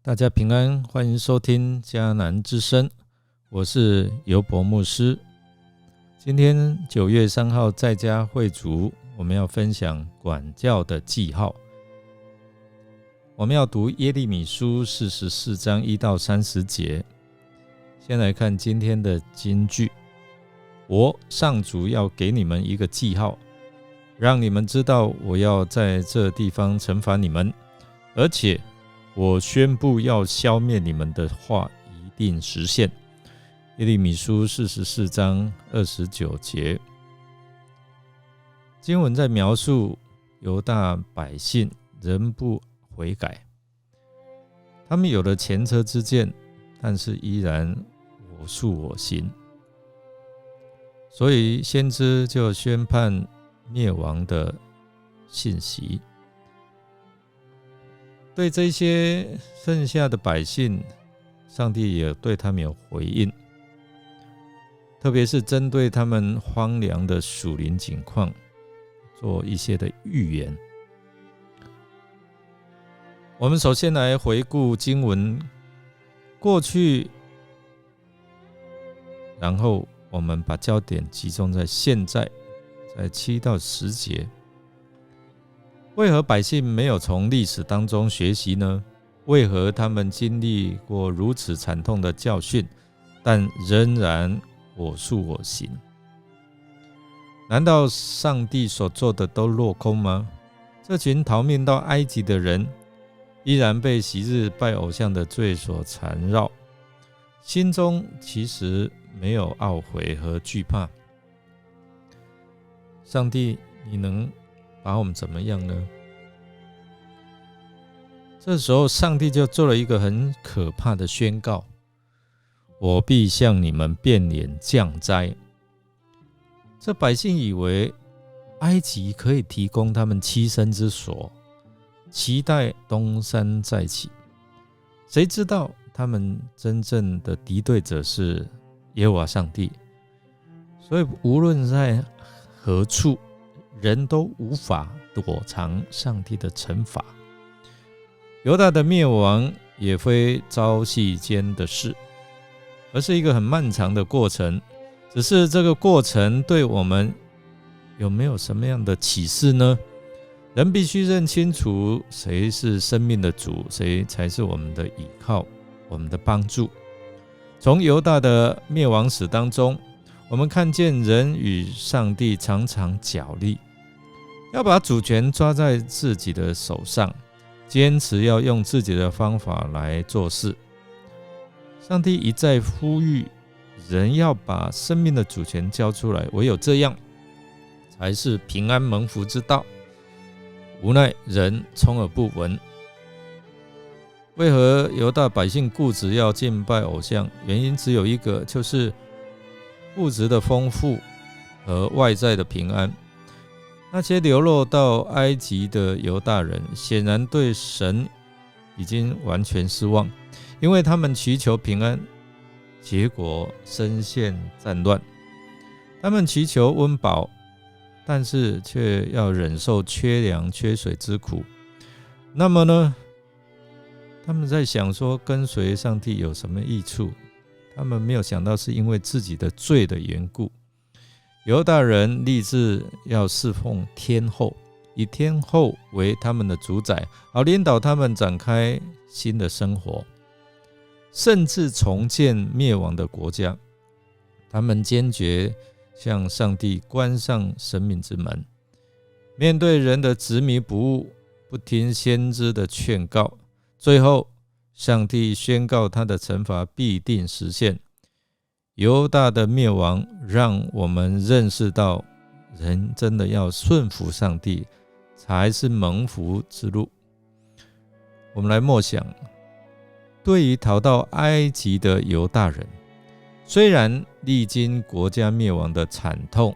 大家平安，欢迎收听迦南之声，我是尤伯牧师。今天9月3号在家会主，我们要分享管教的记号。我们要读耶利米书44章1到30节。先来看今天的金句：我上主要给你们一个记号，让你们知道我要在这地方惩罚你们，而且我宣布要消灭你们的话一定实现。耶利米书44章29节。经文在描述犹大百姓仍不悔改，他们有了前车之鉴，但是依然我述我行，所以先知就宣判灭亡的信息。对这些剩下的百姓，上帝也对他们有回应，特别是针对他们荒凉的属灵景况做一些的预言。我们首先来回顾经文过去，然后我们把焦点集中在现在，在7到10节。为何百姓没有从历史当中学习呢？为何他们经历过如此惨痛的教训，但仍然我述我行？难道上帝所做的都落空吗？这群逃命到埃及的人，依然被昔日拜偶像的罪所缠绕，心中其实没有懊悔和惧怕。上帝，你能把我们怎么样呢？这时候上帝就做了一个很可怕的宣告：我必向你们变脸降灾。这百姓以为埃及可以提供他们栖身之所，期待东山再起，谁知道他们真正的敌对者是耶和华上帝。所以无论在何处，人都无法躲藏上帝的惩罚。犹大的灭亡也非朝夕间的事，而是一个很漫长的过程。只是这个过程对我们有没有什么样的启示呢？人必须认清楚谁是生命的主，谁才是我们的依靠，我们的帮助。从犹大的灭亡史当中，我们看见人与上帝常常角力，要把主权抓在自己的手上，坚持要用自己的方法来做事。上帝一再呼吁人要把生命的主权交出来，唯有这样才是平安蒙福之道。无奈人充耳不闻。为何犹大百姓固执要敬拜偶像？原因只有一个，就是物质的丰富和外在的平安。那些流落到埃及的犹大人，显然对神已经完全失望，因为他们祈求平安，结果身陷战乱。他们祈求温饱，但是却要忍受缺粮缺水之苦。那么呢，他们在想说跟随上帝有什么益处？他们没有想到是因为自己的罪的缘故。犹大人立志要侍奉天后，以天后为他们的主宰，好领导他们展开新的生活，甚至重建灭亡的国家。他们坚决向上帝关上生命之门，面对人的执迷不悟，不听先知的劝告，最后上帝宣告他的惩罚必定实现。犹大的灭亡让我们认识到，人真的要顺服上帝，才是蒙福之路。我们来默想，对于逃到埃及的犹大人，虽然历经国家灭亡的惨痛，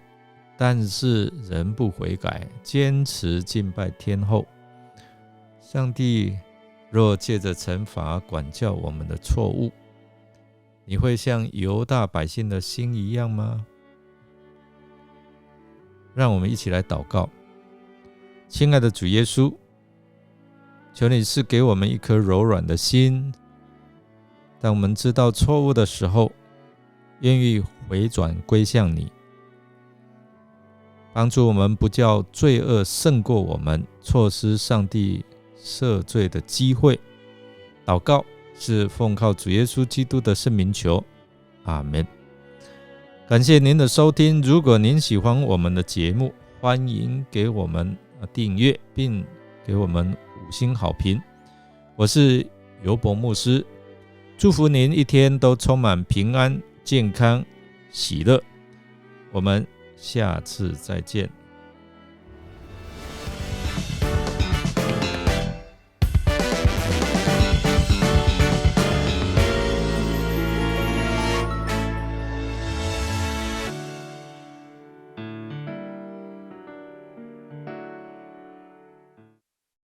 但是人不悔改，坚持敬拜天后。上帝若借着惩罚管教我们的错误，你会像犹大百姓的心一样吗？让我们一起来祷告。亲爱的主耶稣，求你赐给我们一颗柔软的心，当我们知道错误的时候，愿意回转归向你，帮助我们不叫罪恶胜过我们，错失上帝赦罪的机会。祷告是奉靠主耶稣基督的圣名求，阿们。感谢您的收听，如果您喜欢我们的节目，欢迎给我们订阅，并给我们5星好评。我是尤伯牧师，祝福您一天都充满平安、健康、喜乐。我们下次再见。